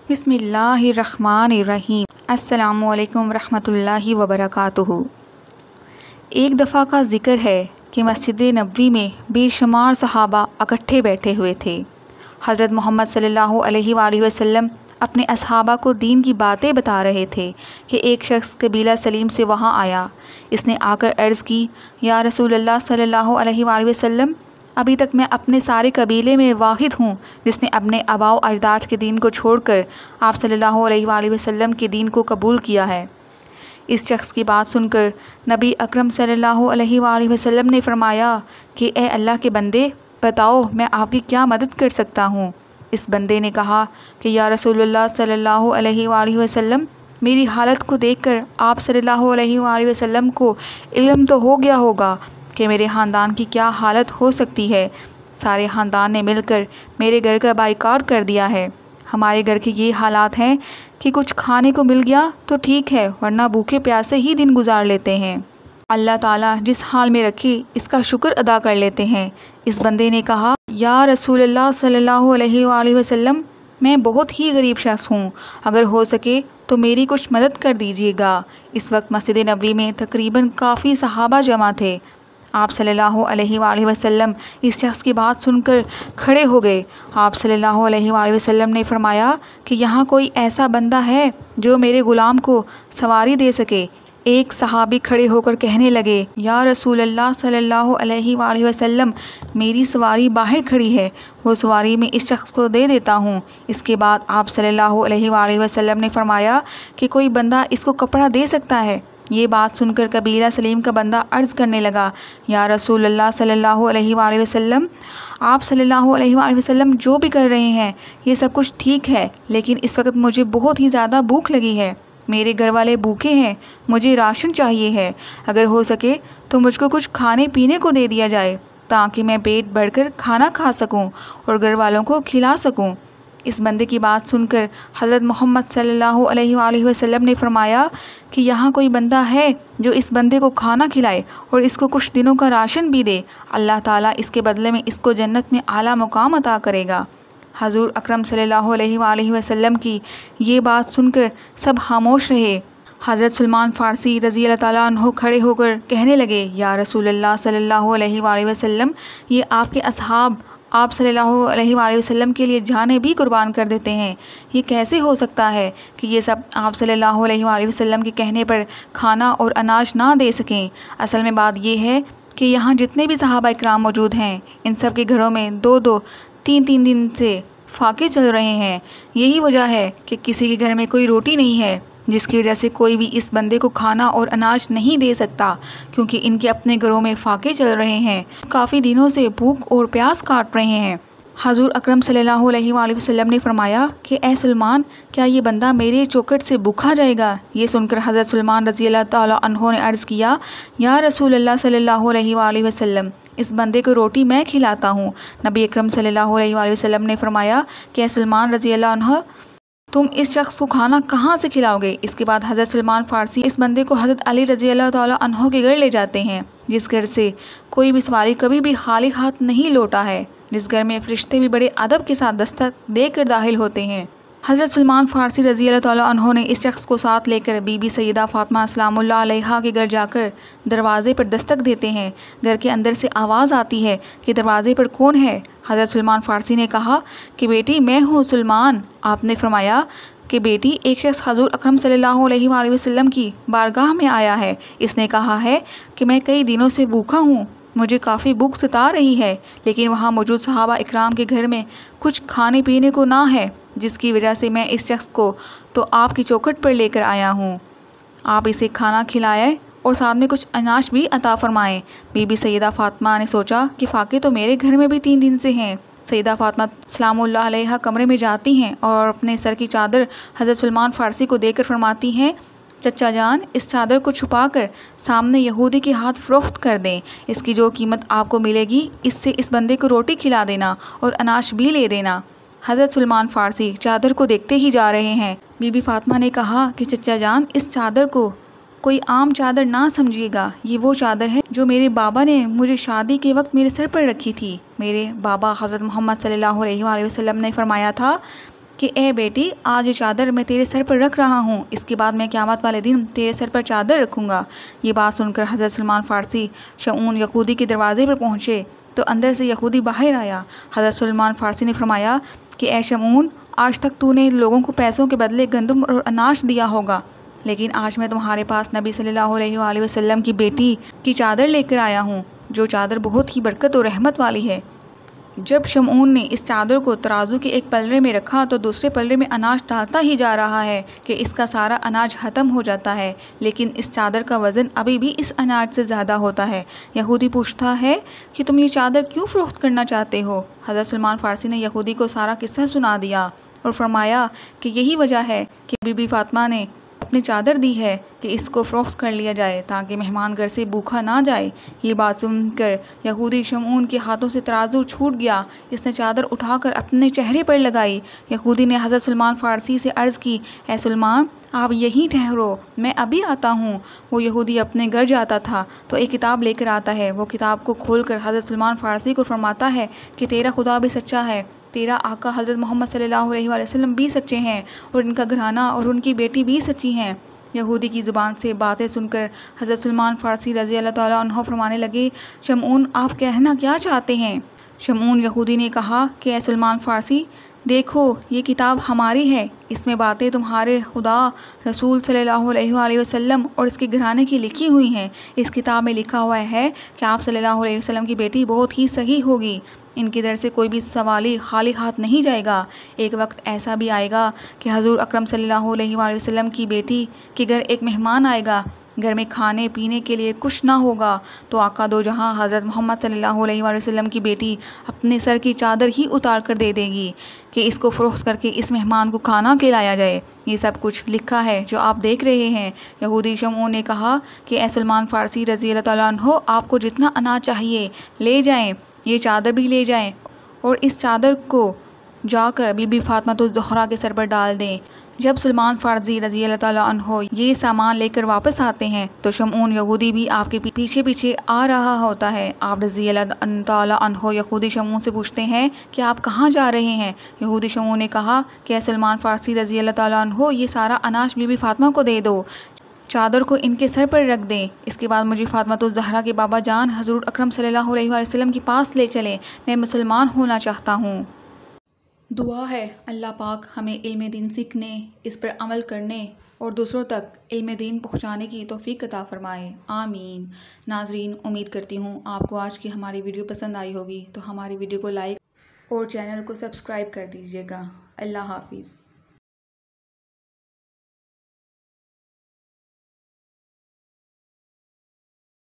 बिस्मिल्लाहिर्रहमानिर्रहीम। अस्सलामुअलैकुम रहमतुल्लाहि वबरकातुहू। एक दफ़ा का ज़िक्र है कि मस्जिद नबवी में बेशुमार सहाबा इकट्ठे बैठे हुए थे। हज़रत मोहम्मद सल्लल्लाहु अलैहि वसल्लम अपने असहाबा को दीन की बातें बता रहे थे कि एक शख्स कबीला सलीम से वहाँ आया। इसने आकर अर्ज़ की, या रसूलल्लाह सल्लल्लाहु अलैहि वसल्लम, अभी तक मैं अपने सारे कबीले में वाहिद हूँ जिसने अपने आबाओ अजदाद के दीन को छोड़कर आप सल्लल्लाहु अलैहि वसल्लम के दीन को कबूल किया है। इस शख्स की बात सुनकर नबी अकरम सल्लल्लाहु अलैहि वसल्लम ने फरमाया कि ए अल्लाह के बंदे, बताओ मैं आपकी क्या मदद कर सकता हूँ। इस बंदे ने कहा कि या रसूलुल्लाह सल्लल्लाहु अलैहि वसल्लम, मेरी हालत को देखकर आप सल्लल्लाहु अलैहि वसल्लम को इल्म तो हो गया होगा कि मेरे ख़ानदान की क्या हालत हो सकती है। सारे ख़ानदान ने मिलकर मेरे घर का बाइकआउट कर दिया है। हमारे घर के ये हालात हैं कि कुछ खाने को मिल गया तो ठीक है, वरना भूखे प्यासे ही दिन गुजार लेते हैं। अल्लाह ताला जिस हाल में रखे इसका शुक्र अदा कर लेते हैं। इस बंदे ने कहा, या रसूलल्लाह सल्लल्लाहु अलैहि वसल्लम, मैं बहुत ही गरीब शख्स हूँ, अगर हो सके तो मेरी कुछ मदद कर दीजिएगा। इस वक्त मस्जिद नबवी में तकरीबन काफ़ी सहाबा जमा थे। आप सल्लल्लाहु अलैहि वसल्लम इस शख्स की बात सुनकर खड़े हो गए। आप सल्लल्लाहु अलैहि वसल्लम ने फरमाया कि यहाँ कोई ऐसा बंदा है जो मेरे ग़ुलाम को सवारी दे सके। एक सहाबी खड़े होकर कहने लगे, या रसूलल्लाह सल्लल्लाहु अलैहि वसल्लम, मेरी सवारी बाहर खड़ी है, वो सवारी मैं इस शख्स को दे देता हूँ। इसके बाद आप सल्लल्लाहु अलैहि वसल्लम ने फरमाया कि कोई बंदा इसको कपड़ा दे सकता है। ये बात सुनकर कबीला सलीम का बंदा अर्ज़ करने लगा, या रसूलल्लाह सल्लल्लाहु अलैहि वसल्लम, आप सल्लल्लाहु अलैहि वसल्लम जो भी कर रहे हैं ये सब कुछ ठीक है, लेकिन इस वक्त मुझे बहुत ही ज़्यादा भूख लगी है। मेरे घर वाले भूखे हैं, मुझे राशन चाहिए है। अगर हो सके तो मुझको कुछ खाने पीने को दे दिया जाए ताकि मैं पेट भरकर खाना खा सकूं और घर वालों को खिला सकूं। इस बंदे की बात सुनकर हज़रत मोहम्मद सल्लल्लाहु अलैहि वसल्लम ने फरमाया कि यहाँ कोई बंदा है जो इस बंदे को खाना खिलाए और इसको कुछ दिनों का राशन भी दे। अल्लाह ताला इसके बदले में इसको जन्नत में आला मुकाम अता करेगा। हज़ूर अकरम सल्लल्लाहु अलैहि वसल्लम की ये बात सुनकर सब खामोश रहे। हज़रत सलमान फ़ारसी रज़ी अल्लाह ताला अन्हु खड़े होकर कहने लगे, या रसूलल्लाह सल्लल्लाहु अलैहि वसल्लम, ये आपके असहाब आप सल्लल्लाहु अलैहि वसल्लम के लिए जानें भी कुर्बान कर देते हैं। ये कैसे हो सकता है कि ये सब आप सल्लल्लाहु अलैहि वसल्लम के कहने पर खाना और अनाज ना दे सकें। असल में बात ये है कि यहाँ जितने भी सहाबा इकराम मौजूद हैं, इन सब के घरों में 2-2, 3-3 दिन से फाके चल रहे हैं। यही वजह है कि किसी के घर में कोई रोटी नहीं है, जिसकी वजह से कोई भी इस बंदे को खाना और अनाज नहीं दे सकता, क्योंकि इनके अपने घरों में फाके चल रहे हैं। काफ़ी दिनों से भूख और प्यास काट रहे हैं। हज़ूर अकरम सल्लल्लाहु अलैहि वसल्लम ने फरमाया कि ए सलमान, क्या ये बंदा मेरे चौखट से भूखा जाएगा। ये सुनकर हज़रत सलमान रज़ी अल्लाह ताला अन्हु ने अर्ज़ किया, या रसूलल्लाह सल्लल्लाहु अलैहि वसल्लम, इस बंदे को रोटी मैं खिलाता हूँ। नबी अकरम सल्लल्लाहु अलैहि वसल्लम ने फरमाया कि ए सलमान रज़ी अल्लाह अन्हु, तुम इस शख्स को खाना कहाँ से खिलाओगे। इसके बाद हज़रत सलमान फ़ारसी इस बंदे को हज़रत अली रज़ी अल्लाह ताला अन्हु के घर ले जाते हैं, जिस घर से कोई भी सवारी कभी भी खाली हाथ नहीं लौटा है, जिस घर में फ़रिश्ते भी बड़े अदब के साथ दस्तक देकर दाखिल होते हैं। हज़रत सलमान फ़ारसी रज़ी अल्लाह ताला अन्हु ने इस शख्स को साथ लेकर बीबी सैयदा फ़ातिमा सलामुल्लाह अलैहा के घर जाकर दरवाज़े पर दस्तक देते हैं। घर के अंदर से आवाज़ आती है कि दरवाज़े पर कौन है। हज़रत सलमान फ़ारसी ने कहा कि बेटी मैं हूँ सलमान। आपने फरमाया कि बेटी, एक शख्स हज़ूर अकरम सल्लल्लाहु अलैहि वसल्लम की बारगाह में आया है। इसने कहा है कि मैं कई दिनों से भूखा हूँ, मुझे काफ़ी भूख सता रही है, लेकिन वहाँ मौजूद सहाबा इकराम के घर में कुछ खाने पीने को ना है, जिसकी वजह से मैं इस शख्स को तो आपकी चौखट पर लेकर आया हूँ। आप इसे खाना खिलाएं और साथ में कुछ अनाज भी अता फ़रमाएँ। बीबी सैयदा फ़ातिमा ने सोचा कि फ़ाके तो मेरे घर में भी 3 दिन से हैं। सैयदा फ़ातिमा सलामुल्लाह अलैहा कमरे में जाती हैं और अपने सर की चादर हज़रत सलमान फ़ारसी को देकर फरमाती हैं, चचा जान, इस चादर को छुपाकर सामने यहूदी के हाथ फ़रोख्त कर दें। इसकी जो कीमत आपको मिलेगी, इससे इस बंदे को रोटी खिला देना और अनाज भी ले देना। हज़रत सलमान फ़ारसी चादर को देखते ही जा रहे हैं। बीबी फ़ातिमा ने कहा कि चचा जान, इस चादर को कोई आम चादर ना समझिएगा, ये वो चादर है जो मेरे बाबा ने मुझे शादी के वक्त मेरे सर पर रखी थी। मेरे बाबा हज़रत मोहम्मद सल्लल्लाहु अलैहि वसल्लम ने फरमाया था कि ए बेटी, आज ये चादर मैं तेरे सर पर रख रहा हूँ, इसके बाद मैं क़यामत वाले दिन तेरे सर पर चादर रखूँगा। ये बात सुनकर हज़रत सलमान फ़ारसी शमऊन यहूदी के दरवाज़े पर पहुँचे तो अंदर से यहूदी बाहर आया। हज़रत सलमान फ़ारसी ने फरमाया कि ए शमऊन, आज तक तूने लोगों को पैसों के बदले गंदम और अनाज दिया होगा, लेकिन आज मैं तुम्हारे पास नबी सल्लल्लाहु अलैहि वसल्लम की बेटी की चादर लेकर आया हूँ, जो चादर बहुत ही बरकत और रहमत वाली है। जब शमऊन ने इस चादर को तराजू के एक पलड़े में रखा तो दूसरे पलड़े में अनाज डालता ही जा रहा है कि इसका सारा अनाज ख़त्म हो जाता है, लेकिन इस चादर का वज़न अभी भी इस अनाज से ज़्यादा होता है। यहूदी पूछता है कि तुम ये चादर क्यों फ़रोख्त करना चाहते हो? हज़रत सलमान फ़ारसी ने यहूदी को सारा किस्सा सुना दिया और फरमाया कि यही वजह है कि बीबी फ़ातिमा ने अपनी चादर दी है कि इसको फ़रोख्त कर लिया जाए ताकि मेहमान घर से भूखा ना जाए। ये बात सुनकर यहूदी शमऊन के हाथों से तराजू छूट गया। इसने चादर उठाकर अपने चेहरे पर लगाई। यहूदी ने हज़रत सलमान फ़ारसी से अर्ज़ की, ए सलमान, आप यहीं ठहरो, मैं अभी आता हूँ। वो यहूदी अपने घर जाता था तो एक किताब लेकर आता है। वो किताब को खोलकर हज़रत सलमान फ़ारसी को फरमाता है कि तेरा खुदा भी सच्चा है, तेरा आका हज़रत मोहम्मद सल्लल्लाहु अलैहि वसल्लम भी सच्चे हैं और इनका घराना और उनकी बेटी भी सच्ची हैं। यहूदी की ज़ुबान से बातें सुनकर हज़रत सलमान फ़ारसी रज़ी अल्लाह ताला अन्हु फरमाने लगे, शमऊन, आप कहना क्या चाहते हैं? शमऊन यहूदी ने कहा कि ए सलमान फ़ारसी, देखो ये किताब हमारी है, इसमें बातें तुम्हारे खुदा रसूल सल्लल्लाहु अलैहि वसल्लम और इसके घराने की लिखी हुई हैं। इस किताब में लिखा हुआ है कि आप सल्लल्लाहु अलैहि वसल्लम की बेटी बहुत ही सही होगी, इनके दर से कोई भी सवाली खाली हाथ नहीं जाएगा। एक वक्त ऐसा भी आएगा कि हज़ूर अकरम सल्लल्लाहु अलैहि वसल्लम की बेटी के घर एक मेहमान आएगा, घर में खाने पीने के लिए कुछ ना होगा, तो आका दो जहाँ हज़रत मोहम्मद सल्लल्लाहु अलैहि वसल्लम की बेटी अपने सर की चादर ही उतार कर दे देगी कि इसको फ़रोख्त करके इस मेहमान को खाना खिलाया जाए। ये सब कुछ लिखा है जो आप देख रहे हैं। यहूदी शमऊन ने कहा कि ए सलमान फ़ारसी रज़ी अल्लाह ताला अन्हु, आपको जितना अनाज चाहिए ले जाएँ, ये चादर भी ले जाएं और इस चादर को जाकर बीबी फ़ातिमा ज़हरा के सर पर डाल दें। जब सलमान फ़ारसी रज़ी अल्लाह ताला अन्हु ये सामान लेकर वापस आते हैं तो शमऊन यहूदी भी आपके पीछे पीछे आ रहा होता है। आप रज़ी अल्लाह ताला अन्हु यहूदी शमऊन से पूछते हैं कि आप कहाँ जा रहे हैं? यहूदी शमऊन ने कहा कि सलमान फ़ारसी रज़ी अल्लाह ताला अन्हु, ये सारा अनाज बीबी फ़ातिमा को दे दो, चादर को इनके सर पर रख दें, इसके बाद मुझे फ़ातिमा ज़हरा के बाबा जान हज़रत अकरम सल्लल्लाहु अलैहि वसल्लम के पास ले चलें, मैं मुसलमान होना चाहता हूँ। दुआ है अल्लाह पाक हमें इल्म दीन सीखने, इस पर अमल करने और दूसरों तक इल्म दीन पहुँचाने की तौफ़ीक अता फ़रमाए, आमीन। नाज़रीन, उम्मीद करती हूँ आपको आज की हमारी वीडियो पसंद आई होगी, तो हमारी वीडियो को लाइक और चैनल को सब्सक्राइब कर दीजिएगा। अल्लाह हाफ़िज़।